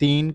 3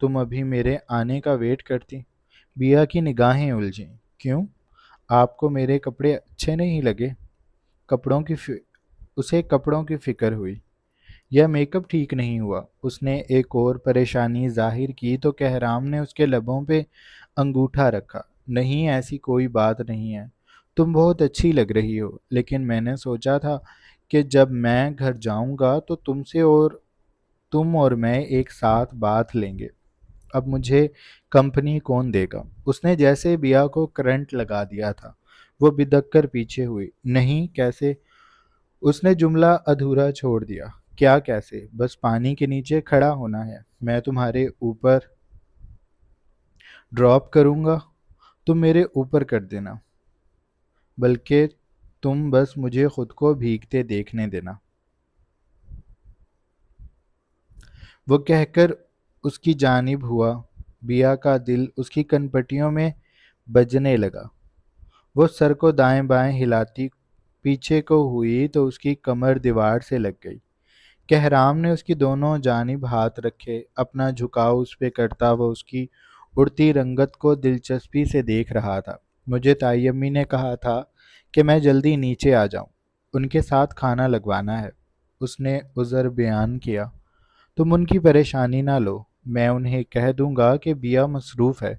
تم ابھی میرے آنے کا ویٹ کرتی؟ بیا کی نگاہیں الجھیں۔ کیوں؟ آپ کو میرے کپڑے اچھے نہیں لگے؟ کپڑوں کی ف... اسے کپڑوں کی فکر ہوئی، یا میک اپ ٹھیک نہیں ہوا؟ اس نے ایک اور پریشانی ظاہر کی تو کہرام نے اس کے لبوں پہ انگوٹھا رکھا۔ نہیں، ایسی کوئی بات نہیں ہے، تم بہت اچھی لگ رہی ہو، لیکن میں نے سوچا تھا کہ جب میں گھر جاؤں گا تو تم اور میں ایک ساتھ بات لیں گے۔ اب مجھے کمپنی کون دے گا؟ اس نے جیسے بیا کو کرنٹ لگا دیا تھا۔ وہ بدک کر پیچھے ہوئی۔ نہیں، کیسے؟ اس نے جملہ ادھورا چھوڑ دیا۔ کیا کیسے؟ بس پانی کے نیچے کھڑا ہونا ہے، میں تمہارے اوپر ڈراپ کروں گا، تم میرے اوپر کر دینا، بلکہ تم بس مجھے خود کو بھیگتے دیکھنے دینا۔ وہ کہہ کر اس کی جانب ہوا۔ بیا کا دل اس کی کنپٹیوں میں بجنے لگا۔ وہ سر کو دائیں بائیں ہلاتی پیچھے کو ہوئی تو اس کی کمر دیوار سے لگ گئی۔ کہرام نے اس کی دونوں جانب ہاتھ رکھے، اپنا جھکاؤ اس پہ کرتا وہ اس کی اڑتی رنگت کو دلچسپی سے دیکھ رہا تھا۔ مجھے تائی امی نے کہا تھا کہ میں جلدی نیچے آ جاؤں، ان کے ساتھ کھانا لگوانا ہے۔ اس نے عذر بیان کیا۔ تم ان کی پریشانی نہ لو، میں انہیں کہہ دوں گا کہ بیا مصروف ہے،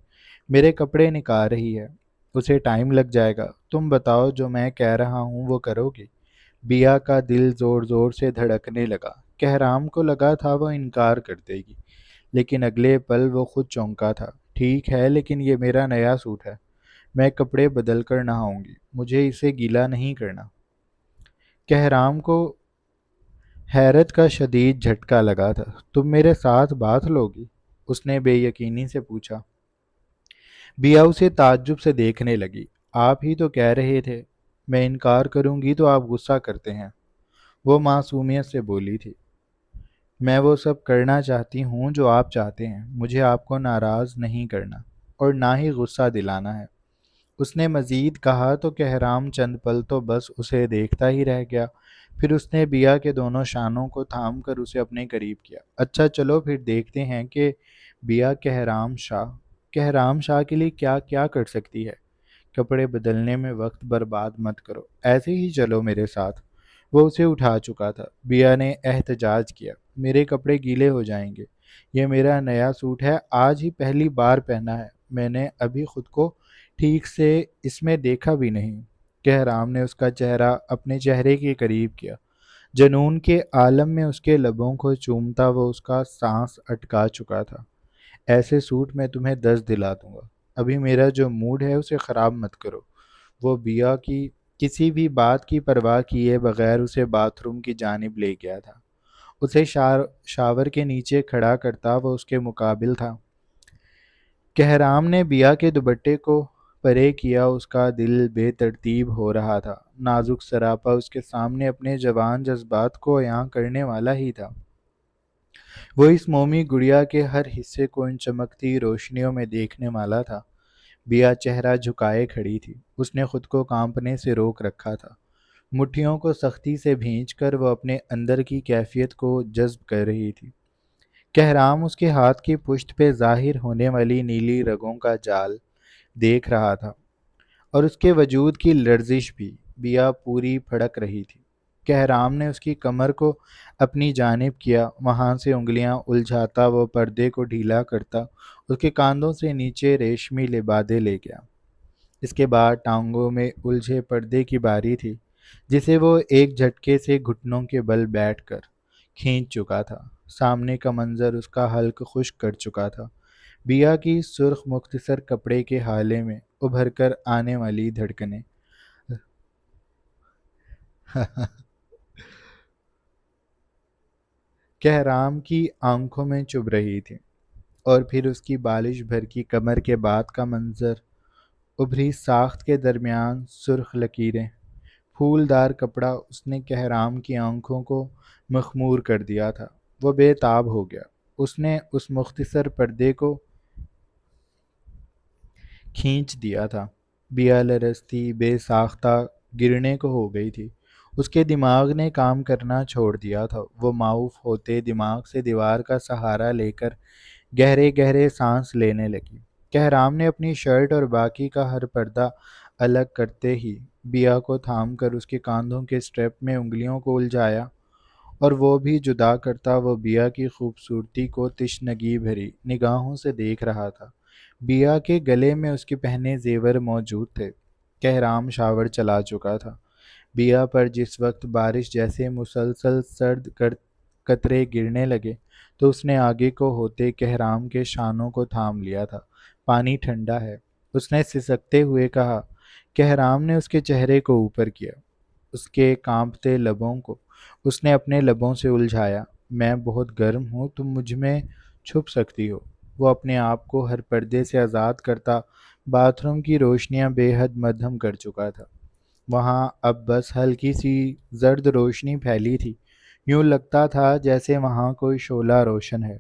میرے کپڑے نکال رہی ہے، اسے ٹائم لگ جائے گا۔ تم بتاؤ، جو میں کہہ رہا ہوں وہ کرو گی؟ بیا کا دل زور زور سے دھڑکنے لگا۔ کہرام کو لگا تھا وہ انکار کر دے گی، لیکن اگلے پل وہ خود چونکا تھا۔ ٹھیک ہے، لیکن یہ میرا نیا سوٹ ہے، میں کپڑے بدل کر نہاؤں گی، مجھے اسے گیلا نہیں کرنا۔ کہرام کو حیرت کا شدید جھٹکا لگا تھا۔ تم میرے ساتھ بات لو گی؟ اس نے بے یقینی سے پوچھا۔ بیا اسے تعجب سے دیکھنے لگی۔ آپ ہی تو کہہ رہے تھے میں انکار کروں گی تو آپ غصہ کرتے ہیں، وہ معصومیت سے بولی تھی۔ میں وہ سب کرنا چاہتی ہوں جو آپ چاہتے ہیں، مجھے آپ کو ناراض نہیں کرنا اور نہ ہی غصہ دلانا ہے۔ اس نے مزید کہا تو کہرام چند پل تو بس اسے دیکھتا ہی رہ گیا، پھر اس نے بیا کے دونوں شانوں کو تھام کر اسے اپنے قریب کیا۔ اچھا چلو پھر دیکھتے ہیں کہ بیا کہرام شاہ کے لیے کیا کیا کر سکتی ہے۔ کپڑے بدلنے میں وقت برباد مت کرو، ایسے ہی چلو میرے ساتھ۔ وہ اسے اٹھا چکا تھا۔ بیا نے احتجاج کیا۔ میرے کپڑے گیلے ہو جائیں گے، یہ میرا نیا سوٹ ہے، آج ہی پہلی بار پہنا ہے، میں نے ابھی خود کو ٹھیک سے اس میں دیکھا بھی نہیں۔ کہرام نے اس کا چہرہ اپنے چہرے کے قریب کیا۔ جنون کے عالم میں اس کے لبوں کو چومتا وہ اس کا سانس اٹکا چکا تھا۔ ایسے سوٹ میں تمہیں 10 دلا دوں گا، ابھی میرا جو موڈ ہے اسے خراب مت کرو۔ وہ بیا کی کسی بھی بات کی پرواہ کیے بغیر اسے باتھ روم کی جانب لے گیا تھا۔ اسے شاور کے نیچے کھڑا کرتا وہ اس کے مقابل تھا۔ کہرام نے بیا کے دوپٹے کو پرے کیا، اس کا دل بے ترتیب ہو رہا تھا۔ نازک سراپا اس کے سامنے اپنے جوان جذبات کو عیاں کرنے والا ہی تھا۔ وہ اس مومی گڑیا کے ہر حصے کو ان چمکتی روشنیوں میں دیکھنے والا تھا۔ بیا چہرہ جھکائے کھڑی تھی، اس نے خود کو کانپنے سے روک رکھا تھا۔ مٹھیوں کو سختی سے بھینچ کر وہ اپنے اندر کی کیفیت کو جذب کر رہی تھی۔ کہرام اس کے ہاتھ کی پشت پہ ظاہر ہونے والی نیلی رگوں کا جال دیکھ رہا تھا، اور اس کے وجود کی لرزش بھی۔ بیا پوری پھڑک رہی تھی۔ کہرام نے اس کی کمر کو اپنی جانب کیا، وہاں سے انگلیاں الجھاتا وہ پردے کو ڈھیلا کرتا اس کے کاندھوں سے نیچے ریشمی لبادے لے گیا۔ اس کے بعد ٹانگوں میں الجھے پردے کی باری تھی، جسے وہ ایک جھٹکے سے گھٹنوں کے بل بیٹھ کر کھینچ چکا تھا۔ سامنے کا منظر اس کا حلق خشک کر چکا تھا۔ بیا کی سرخ مختصر کپڑے کے حالے میں ابھر کر آنے والی دھڑکنیں کہرام کی آنکھوں میں چبھ رہی تھی، اور پھر اس کی بالش بھر کی کمر کے بعد کا منظر، ابھری ساخت کے درمیان سرخ لکیریں، پھولدار کپڑا، اس نے کہرام کی آنکھوں کو مخمور کر دیا تھا۔ وہ بے تاب ہو گیا۔ اس نے اس مختصر پردے کو کھینچ دیا تھا۔ بیا لرزتی بے ساختہ گرنے کو ہو گئی تھی۔ اس کے دماغ نے کام کرنا چھوڑ دیا تھا۔ وہ معاف ہوتے دماغ سے دیوار کا سہارا لے کر گہرے گہرے سانس لینے لگی۔ کہرام نے اپنی شرٹ اور باقی کا ہر پردہ الگ کرتے ہی بیا کو تھام کر اس کے کاندھوں کے اسٹریپ میں انگلیوں کو الجھایا، اور وہ بھی جدا کرتا وہ بیا کی خوبصورتی کو تشنگی بھری نگاہوں سے دیکھ رہا تھا۔ بیا کے گلے میں اس کے پہنے زیور موجود تھے۔ کہرام شاور چلا چکا تھا۔ بیا پر جس وقت بارش جیسے مسلسل سرد قطرے گرنے لگے تو اس نے آگے کو ہوتے کہرام کے شانوں کو تھام لیا تھا۔ پانی ٹھنڈا ہے، اس نے سسکتے ہوئے کہا۔ کہرام نے اس کے چہرے کو اوپر کیا، اس کے کانپتے لبوں کو اس نے اپنے لبوں سے الجھایا۔ میں بہت گرم ہوں، تم مجھ میں چھپ سکتی ہو۔ وہ اپنے آپ کو ہر پردے سے آزاد کرتا باتھ روم کی روشنیاں بے حد مدھم کر چکا تھا۔ وہاں اب بس ہلکی سی زرد روشنی پھیلی تھی، یوں لگتا تھا جیسے وہاں کوئی شعلہ روشن ہے،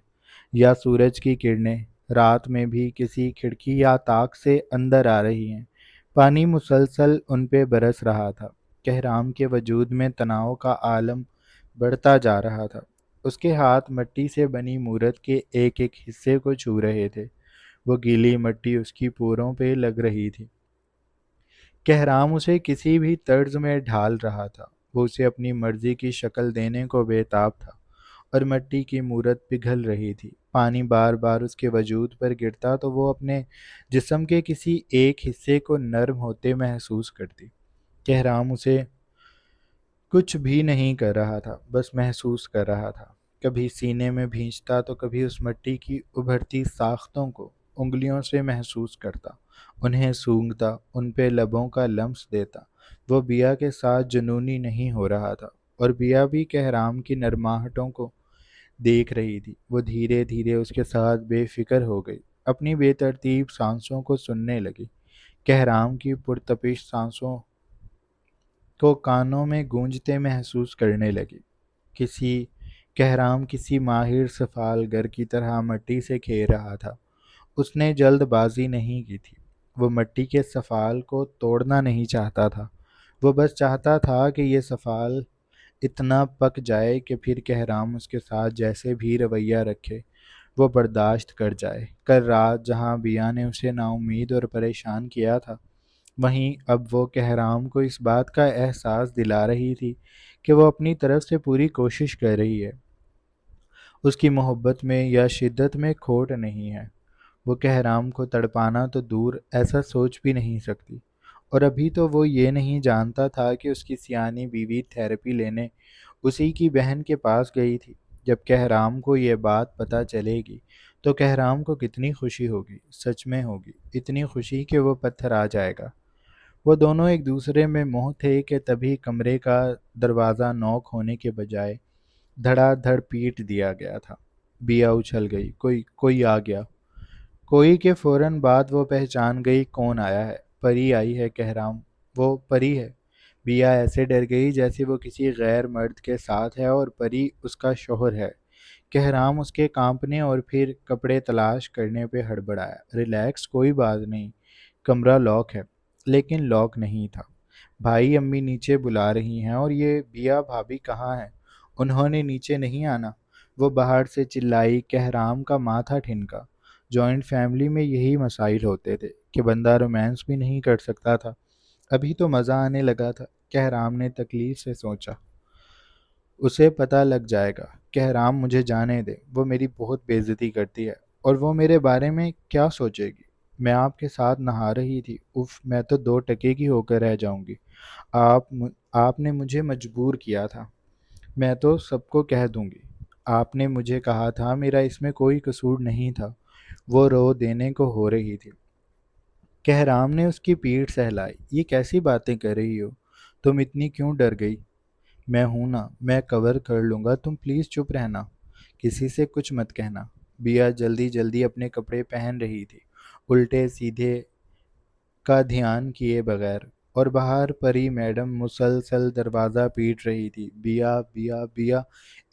یا سورج کی کرنیں رات میں بھی کسی کھڑکی یا طاق سے اندر آ رہی ہیں۔ پانی مسلسل ان پہ برس رہا تھا۔ کہرام کے وجود میں تناؤ کا عالم بڑھتا جا رہا تھا۔ اس کے ہاتھ مٹی سے بنی مورت کے ایک ایک حصے کو چھو رہے تھے۔ وہ گیلی مٹی اس کی پوروں پہ لگ رہی تھی۔ کہرام اسے کسی بھی طرز میں ڈھال رہا تھا۔ وہ اسے اپنی مرضی کی شکل دینے کو بے تاب تھا، اور مٹی کی مورت پگھل رہی تھی۔ پانی بار بار اس کے وجود پر گرتا تو وہ اپنے جسم کے کسی ایک حصے کو نرم ہوتے محسوس کرتی۔ کہرام اسے کچھ بھی نہیں کر رہا تھا، بس محسوس کر رہا تھا۔ کبھی سینے میں بھینچتا تو کبھی اس مٹی کی ابھرتی ساختوں کو انگلیوں سے محسوس کرتا، انہیں سونگھتا، ان پہ لبوں کا لمس دیتا۔ وہ بیا کے ساتھ جنونی نہیں ہو رہا تھا، اور بیا بھی کہرام کی نرماہٹوں کو دیکھ رہی تھی۔ وہ دھیرے دھیرے اس کے ساتھ بے فکر ہو گئی، اپنی بے ترتیب سانسوں کو سننے لگی، کہرام کی پرتپش سانسوں کو کانوں میں گونجتے محسوس کرنے لگی۔ کہرام کسی ماہر سفال گر کی طرح مٹی سے کھیر رہا تھا۔ اس نے جلد بازی نہیں کی تھی۔ وہ مٹی کے سفال کو توڑنا نہیں چاہتا تھا، وہ بس چاہتا تھا کہ یہ سفال اتنا پک جائے کہ پھر کہرام اس کے ساتھ جیسے بھی رویہ رکھے وہ برداشت کر جائے۔ کل رات جہاں بیا نے اسے نا امید اور پریشان کیا تھا، وہیں اب وہ کہرام کو اس بات کا احساس دلا رہی تھی کہ وہ اپنی طرف سے پوری کوشش کر رہی ہے۔ اس کی محبت میں یا شدت میں کھوٹ نہیں ہے۔ وہ کہرام کو تڑپانا تو دور، ایسا سوچ بھی نہیں سکتی۔ اور ابھی تو وہ یہ نہیں جانتا تھا کہ اس کی سیانی بیوی تھیراپی لینے اسی کی بہن کے پاس گئی تھی۔ جب کہرام کو یہ بات پتہ چلے گی تو کہرام کو کتنی خوشی ہوگی، سچ میں ہوگی، اتنی خوشی کہ وہ پتھر آ جائے گا۔ وہ دونوں ایک دوسرے میں موہ تھے کہ تبھی کمرے کا دروازہ نوک ہونے کے بجائے دھڑا دھڑ پیٹ دیا گیا تھا۔ بیا اچھل گئی، کوئی آ گیا۔ کوئی کے فوراً بعد وہ پہچان گئی کون آیا ہے۔ پری آئی ہے کہرام، وہ پری ہے۔ بیا ایسے ڈر گئی جیسے وہ کسی غیر مرد کے ساتھ ہے اور پری اس کا شوہر ہے۔ کہرام اس کے کانپنے اور پھر کپڑے تلاش کرنے پہ ہڑبڑایا۔ ریلیکس، کوئی بات نہیں، کمرہ لاک ہے۔ لیکن لاک نہیں تھا۔ بھائی امی نیچے بلا رہی ہیں، اور یہ بیا بھابھی کہاں ہیں؟ انہوں نے نیچے نہیں آنا؟ وہ باہر سے چلائی۔ کہرام کا ماتھا ٹھنکا۔ جوائنٹ فیملی میں یہی مسائل ہوتے تھے کہ بندہ رومانس بھی نہیں کر سکتا تھا۔ ابھی تو مزہ آنے لگا تھا، کہرام نے تکلیف سے سوچا۔ اسے پتہ لگ جائے گا۔ کہرام مجھے جانے دے، وہ میری بہت بے عزتی کرتی ہے، اور وہ میرے بارے میں کیا سوچے گی؟ میں آپ کے ساتھ نہا رہی تھی، اف، میں تو 2 ٹکے کی ہو کر رہ جاؤں گی۔ آپ نے مجھے مجبور کیا تھا، میں تو سب کو کہہ دوں گی۔ آپ نے مجھے کہا تھا، میرا اس میں کوئی قصور نہیں تھا۔ وہ رو دینے کو ہو رہی تھی۔ کہرام نے اس کی پیٹھ سہلائی۔ یہ کیسی باتیں کر رہی ہو؟ تم اتنی کیوں ڈر گئی؟ میں ہوں نا، میں کور کر لوں گا، تم پلیز چپ رہنا، کسی سے کچھ مت کہنا۔ بیا جلدی جلدی اپنے کپڑے پہن رہی تھی، الٹے سیدھے کا دھیان کیے بغیر، اور باہر پری میڈم مسلسل دروازہ پیٹ رہی تھی۔ بیا بیا بیا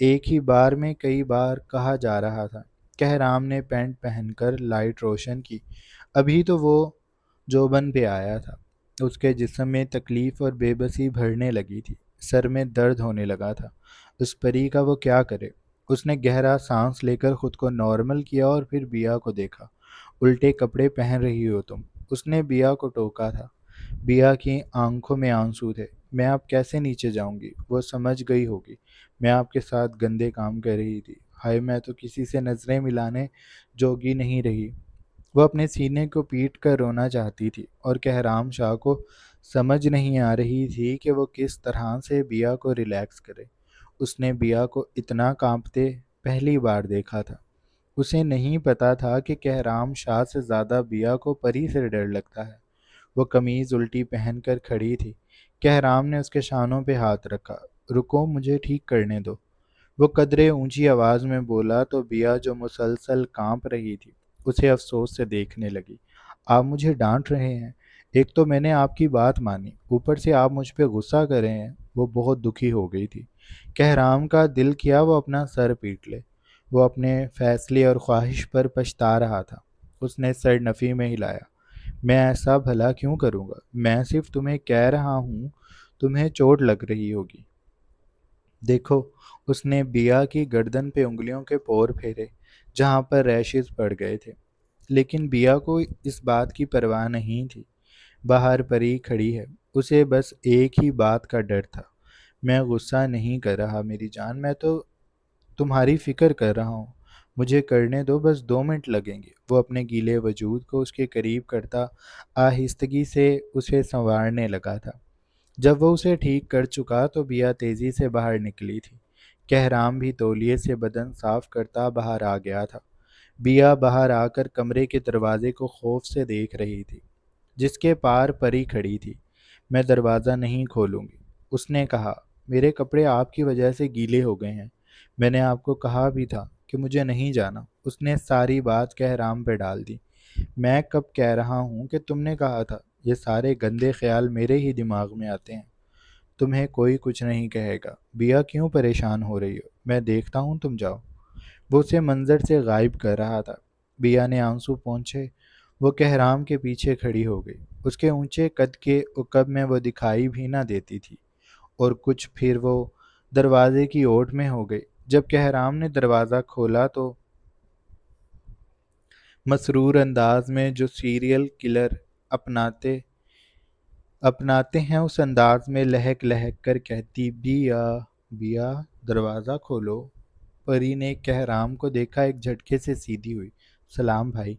ایک ہی بار میں کئی بار کہا جا رہا تھا۔ کہرام نے پینٹ پہن کر لائٹ روشن کی۔ ابھی تو وہ جوبن پہ آیا تھا۔ اس کے جسم میں تکلیف اور بے بسی بھرنے لگی تھی، سر میں درد ہونے لگا تھا۔ اس پری کا وہ کیا کرے؟ اس نے گہرا سانس لے کر خود کو نارمل کیا اور پھر بیا کو دیکھا۔ الٹے کپڑے پہن رہی ہو تم، اس نے بیا کو ٹوکا تھا۔ بیا کی آنکھوں میں آنسو تھے۔ میں اب کیسے نیچے جاؤں گی؟ وہ سمجھ گئی ہوگی میں آپ کے ساتھ گندے کام کر رہی تھی۔ ہائے، میں تو کسی سے نظریں ملانے جوگی نہیں رہی۔ وہ اپنے سینے کو پیٹ کر رونا چاہتی تھی اور کہرام شاہ کو سمجھ نہیں آ رہی تھی کہ وہ کس طرح سے بیا کو ریلیکس کرے۔ اس نے بیا کو اتنا کانپتے پہلی بار دیکھا تھا۔ اسے نہیں پتا تھا کہ کہرام شاہ سے زیادہ بیا کو پری سے ڈر لگتا ہے۔ وہ قمیض الٹی پہن کر کھڑی تھی۔ کہرام نے اس کے شانوں پہ ہاتھ رکھا۔ رکو، مجھے ٹھیک کرنے دو، وہ قدرے اونچی آواز میں بولا تو بیا جو مسلسل کانپ رہی تھی اسے افسوس سے دیکھنے لگی۔ آپ مجھے ڈانٹ رہے ہیں؟ ایک تو میں نے آپ کی بات مانی، اوپر سے آپ مجھ پہ غصہ کر رہے ہیں۔ وہ بہت دکھی ہو گئی تھی۔ کہرام کا دل کیا وہ اپنا سر پیٹ لے۔ وہ اپنے فیصلے اور خواہش پر پچھتا رہا تھا۔ اس نے سر نفی میں ہلایا۔ میں ایسا بھلا کیوں کروں گا؟ میں صرف تمہیں کہہ رہا ہوں تمہیں چوٹ لگ رہی ہوگی۔ دیکھو، اس نے بیا کی گردن پہ انگلیوں کے پور پھیرے جہاں پر ریشز پڑ گئے تھے، لیکن بیا کو اس بات کی پرواہ نہیں تھی۔ باہر پری کھڑی ہے، اسے بس ایک ہی بات کا ڈر تھا۔ میں غصہ نہیں کر رہا میری جان، میں تو تمہاری فکر کر رہا ہوں۔ مجھے کرنے دو، بس 2 منٹ لگیں گے۔ وہ اپنے گیلے وجود کو اس کے قریب کرتا آہستگی سے اسے سنوارنے لگا تھا۔ جب وہ اسے ٹھیک کر چکا تو بیا تیزی سے باہر نکلی تھی۔ کہرام بھی تولیے سے بدن صاف کرتا باہر آ گیا تھا۔ بیا باہر آ کر کمرے کے دروازے کو خوف سے دیکھ رہی تھی جس کے پار پری کھڑی تھی۔ میں دروازہ نہیں کھولوں گی، اس نے کہا۔ میرے کپڑے آپ کی وجہ سے گیلے ہو گئے ہیں۔ میں نے آپ کو کہا بھی تھا کہ مجھے نہیں جانا۔ اس نے ساری بات کہرام پہ ڈال دی۔ میں کب کہہ رہا ہوں کہ تم نے کہا تھا؟ یہ سارے گندے خیال میرے ہی دماغ میں آتے ہیں۔ تمہیں کوئی کچھ نہیں کہے گا۔ بیا کیوں پریشان ہو رہی ہو؟ میں دیکھتا ہوں، تم جاؤ۔ وہ اسے منظر سے غائب کر رہا تھا۔ بیا نے آنسو پونچھے۔ وہ کہرام کے پیچھے کھڑی ہو گئی۔ اس کے اونچے قد کے عقب میں وہ دکھائی بھی نہ دیتی تھی، اور کچھ پھر وہ دروازے کی اوٹ میں ہو گئی۔ جب کہرام نے دروازہ کھولا تو مسرور انداز میں جو سیریل کلر اپناتے ہیں اس انداز میں لہک لہک کر کہتی، بیا بیا دروازہ کھولو۔ پری نے کہرام کو دیکھا، ایک جھٹکے سے سیدھی ہوئی۔ سلام بھائی۔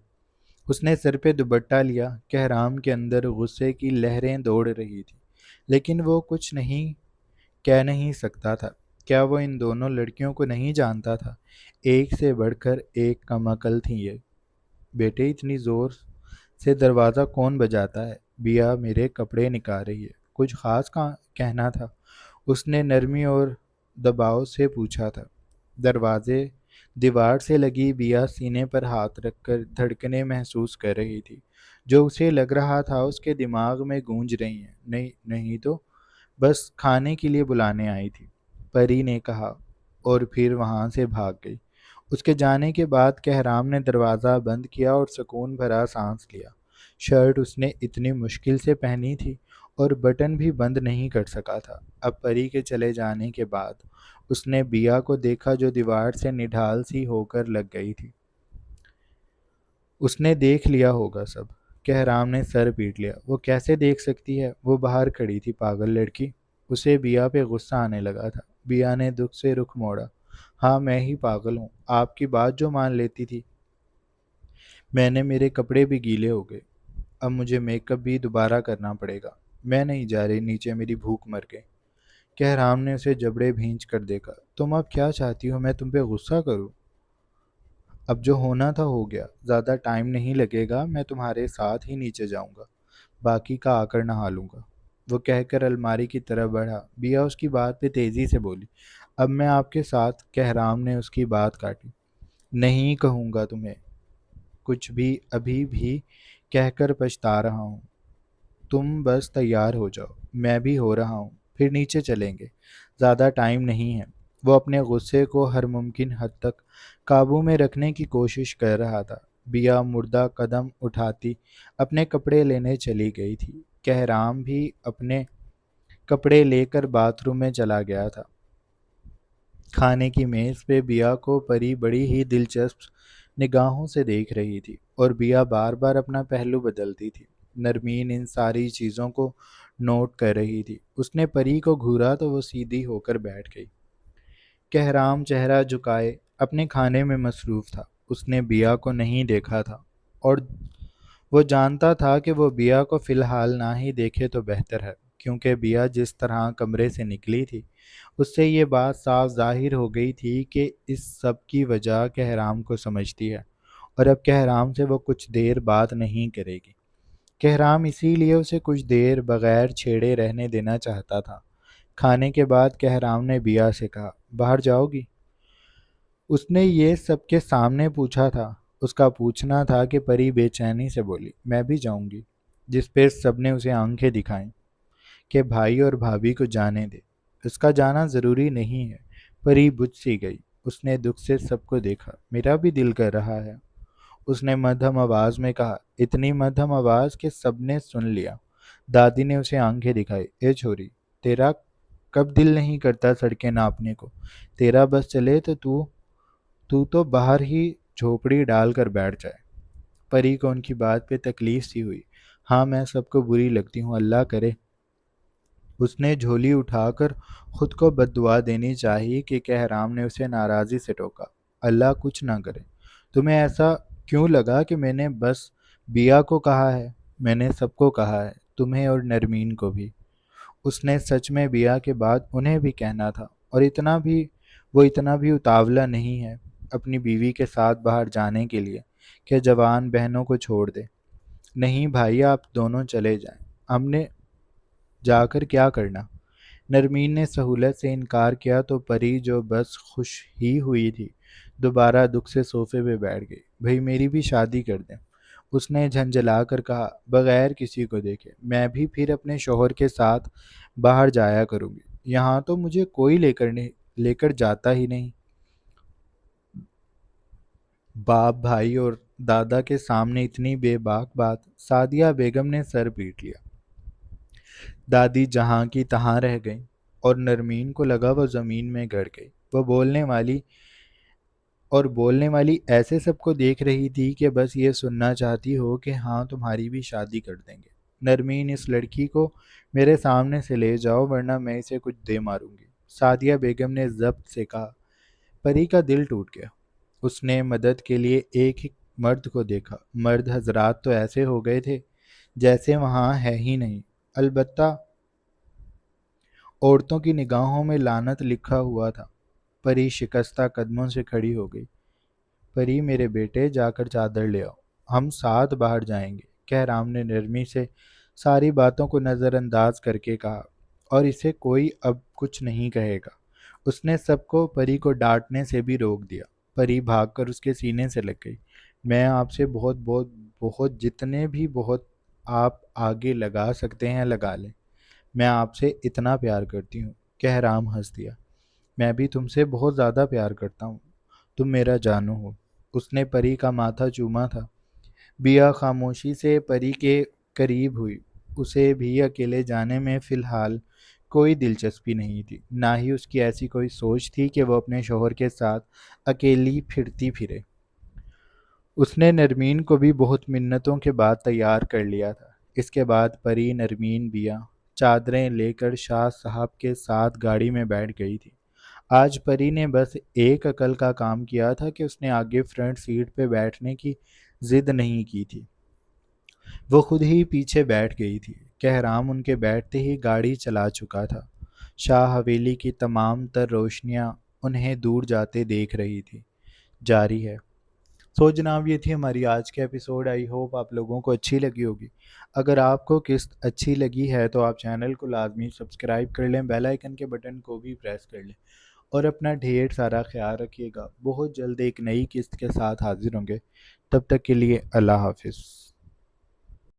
اس نے سر پہ دوپٹہ لیا۔ کہرام کے اندر غصے کی لہریں دوڑ رہی تھی، لیکن وہ کچھ کہہ نہیں سکتا تھا۔ کیا وہ ان دونوں لڑکیوں کو نہیں جانتا تھا؟ ایک سے بڑھ کر ایک کم عقل تھی یہ۔ بیٹے، اتنی زور سے دروازہ کون بجاتا ہے؟ بیا میرے کپڑے نکال رہی ہے، کچھ خاص کہنا تھا؟ اس نے نرمی اور دباؤ سے پوچھا تھا۔ دیوار سے لگی بیا سینے پر ہاتھ رکھ کر دھڑکنیں محسوس کر رہی تھی جو اسے لگ رہا تھا اس کے دماغ میں گونج رہی ہیں۔ نہیں نہیں، تو بس کھانے کے لیے بلانے آئی تھی، پری نے کہا، اور پھر وہاں سے بھاگ گئی۔ اس کے جانے کے بعد کہرام نے دروازہ بند کیا اور سکون بھرا سانس لیا۔ شرٹ اس نے اتنی مشکل سے پہنی تھی اور بٹن بھی بند نہیں کر سکا تھا۔ اب پری کے چلے جانے کے بعد اس نے بیا کو دیکھا جو دیوار سے نڈھال سی ہو کر لگ گئی تھی۔ اس نے دیکھ لیا ہوگا سب۔ کہرام نے سر پیٹ لیا۔ وہ کیسے دیکھ سکتی ہے؟ وہ باہر کھڑی تھی، پاگل لڑکی۔ اسے بیا پہ غصہ آنے لگا تھا۔ بیا نے دکھ سے رخ موڑا۔ ہاں، میں ہی پاگل ہوں، آپ کی بات جو مان لیتی تھی میرے کپڑے بھی گیلے ہو گئے۔ اب مجھے میک اپ بھی دوبارہ کرنا پڑے گا۔ میں نہیں جا رہی نیچے، میری بھوک مر گئی۔ کہرام نے اسے جبڑے بھینچ کر دیکھا۔ تم اب کیا چاہتی ہو؟ میں تم پہ غصہ کروں؟ اب جو ہونا تھا ہو گیا، زیادہ ٹائم نہیں لگے گا، میں تمہارے ساتھ ہی نیچے جاؤں گا، باقی کا آ کر نہا لوں گا۔ وہ کہہ کر الماری کی طرف بڑھا۔ بیا اس کی بات پہ تیزی سے بولی، اب میں آپ کے ساتھ۔ کہرام نے اس کی بات کاٹی۔ نہیں کہوں گا تمہیں کچھ بھی، ابھی بھی کہہ کر پچھتا رہا ہوں۔ تم بس تیار ہو جاؤ، میں بھی ہو رہا ہوں، پھر نیچے چلیں گے، زیادہ ٹائم نہیں ہے۔ وہ اپنے غصے کو ہر ممکن حد تک قابو میں رکھنے کی کوشش کر رہا تھا۔ بیا مردہ قدم اٹھاتی اپنے کپڑے لینے چلی گئی تھی۔ کہرام بھی اپنے کپڑے لے کر باتھ روم میں چلا گیا تھا۔ کھانے کی میز پہ بیا کو پری بڑی ہی دلچسپ نگاہوں سے دیکھ رہی تھی اور بیا بار بار اپنا پہلو بدلتی تھی۔ نرمین ان ساری چیزوں کو نوٹ کر رہی تھی۔ اس نے پری کو گھورا تو وہ سیدھی ہو کر بیٹھ گئی۔ کہرام چہرہ جھکائے اپنے کھانے میں مصروف تھا۔ اس نے بیا کو نہیں دیکھا تھا اور وہ جانتا تھا کہ وہ بیا کو فی الحال نہ ہی دیکھے تو بہتر ہے، کیونکہ بیا جس طرح کمرے سے نکلی تھی اس سے یہ بات صاف ظاہر ہو گئی تھی کہ اس سب کی وجہ کہرام کو سمجھتی ہے اور اب کہرام سے وہ کچھ دیر بات نہیں کرے گی۔ کہرام اسی لیے اسے کچھ دیر بغیر چھیڑے رہنے دینا چاہتا تھا۔ کھانے کے بعد کہرام نے بیا سے کہا، باہر جاؤ گی؟ اس نے یہ سب کے سامنے پوچھا تھا۔ اس کا پوچھنا تھا کہ پری بے چینی سے بولی، میں بھی جاؤں گی، جس پہ سب نے اسے آنکھیں دکھائیں کہ بھائی اور بھابھی کو جانے دے، اس کا جانا ضروری نہیں ہے۔ پری بجھ سی گئی۔ اس نے دکھ سے سب کو دیکھا۔ میرا بھی دل کر رہا ہے، اس نے مدھم آواز میں کہا، اتنی مدھم آواز کہ سب نے سن لیا۔ دادی نے اسے آنکھیں دکھائی، اے چھوری، تیرا کب دل نہیں کرتا سڑکیں ناپنے کو؟ تیرا بس چلے تو باہر ہی جھوپڑی ڈال کر بیٹھ جائے۔ پری کو ان کی بات پہ تکلیف سی ہوئی۔ ہاں میں سب کو بری لگتی ہوں، اللہ کرے۔ اس نے جھولی اٹھا کر خود کو بد دعا دینی چاہی کہ کہرام نے اسے ناراضی سے ٹوکا۔ اللہ کچھ نہ کرے۔ تمہیں ایسا کیوں لگا کہ میں نے بس بیا کو کہا ہے؟ میں نے سب کو کہا ہے، تمہیں اور نرمین کو بھی۔ اس نے سچ میں بیا کے بعد انہیں بھی کہنا تھا، اور وہ اتنا بھی اتاولا نہیں ہے اپنی بیوی کے ساتھ باہر جانے کے لیے کہ جوان بہنوں کو چھوڑ دے۔ نہیں بھائی، آپ دونوں چلے جائیں، ہم نے جا کر کیا کرنا؟ نرمین نے سہولت سے انکار کیا تو پری جو بس خوش ہی ہوئی تھی دوبارہ دکھ سے صوفے پہ بیٹھ گئی۔ بھئی میری بھی شادی کر دیں، اس نے جھنجھلا کر کہا، بغیر کسی کو دیکھے۔ میں بھی پھر اپنے شوہر کے ساتھ باہر جایا کروں گی، یہاں تو مجھے کوئی لے کر جاتا ہی نہیں۔ باپ، بھائی اور دادا کے سامنے اتنی بے باک بات! سعدیہ بیگم نے سر پیٹ لیا۔ دادی جہاں کی تہاں رہ گئیں اور نرمین کو لگا وہ زمین میں گڑ گئی۔ وہ بولنے والی ایسے سب کو دیکھ رہی تھی کہ بس یہ سننا چاہتی ہو کہ ہاں تمہاری بھی شادی کر دیں گے۔ نرمین، اس لڑکی کو میرے سامنے سے لے جاؤ ورنہ میں اسے کچھ دے ماروں گی، سعدیہ بیگم نے ضبط سے کہا۔ پری کا دل ٹوٹ گیا۔ اس نے مدد کے لیے ایک مرد کو دیکھا۔ مرد حضرات تو ایسے ہو گئے تھے جیسے وہاں ہے ہی نہیں، البتہ عورتوں کی نگاہوں میں لعنت لکھا ہوا تھا۔ پری شکستہ قدموں سے کھڑی ہو گئی۔ پری میرے بیٹے، جا کر چادر لے آؤ، ہم ساتھ باہر جائیں گے، کہرام نے نرمی سے ساری باتوں کو نظر انداز کر کے کہا، اور اسے کوئی اب کچھ نہیں کہے گا۔ اس نے سب کو پری کو ڈانٹنے سے بھی روک دیا۔ پری بھاگ کر اس کے سینے سے لگ گئی۔ میں آپ سے بہت بہت بہت جتنے بھی بہت آپ آگے لگا سکتے ہیں لگا لیں، میں آپ سے اتنا پیار کرتی ہوں۔ کہرام ہنس دیا۔ میں بھی تم سے بہت زیادہ پیار کرتا ہوں، تم میرا جانو ہو۔ اس نے پری کا ماتھا چوما تھا۔ بیا خاموشی سے پری کے قریب ہوئی۔ اسے بھی اکیلے جانے میں فی الحال کوئی دلچسپی نہیں تھی، نہ ہی اس کی ایسی کوئی سوچ تھی کہ وہ اپنے شوہر کے ساتھ اکیلی پھرتی پھرے۔ اس نے نرمین کو بھی بہت منتوں کے بعد تیار کر لیا تھا۔ اس کے بعد پری، نرمین، بیا چادریں لے کر شاہ صاحب کے ساتھ گاڑی میں بیٹھ گئی تھی۔ آج پری نے بس ایک عقل کا کام کیا تھا کہ اس نے آگے فرنٹ سیٹ پہ بیٹھنے کی ضد نہیں کی تھی، وہ خود ہی پیچھے بیٹھ گئی تھی۔ کہرام ان کے بیٹھتے ہی گاڑی چلا چکا تھا۔ شاہ حویلی کی تمام تر روشنیاں انہیں دور جاتے دیکھ رہی تھی۔ جاری ہے۔ سو جناب، یہ تھی ہماری آج کے ایپیسوڈ۔ آئی ہوپ آپ لوگوں کو اچھی لگی ہوگی۔ اگر آپ کو قسط اچھی لگی ہے تو آپ چینل کو لازمی سبسکرائب کر لیں، بیل آئیکن کے بٹن کو بھی پریس کر لیں، اور اپنا ڈھیر سارا خیال رکھیے گا۔ بہت جلد ایک نئی قسط کے ساتھ حاضر ہوں گے، تب تک کے لیے اللہ حافظ۔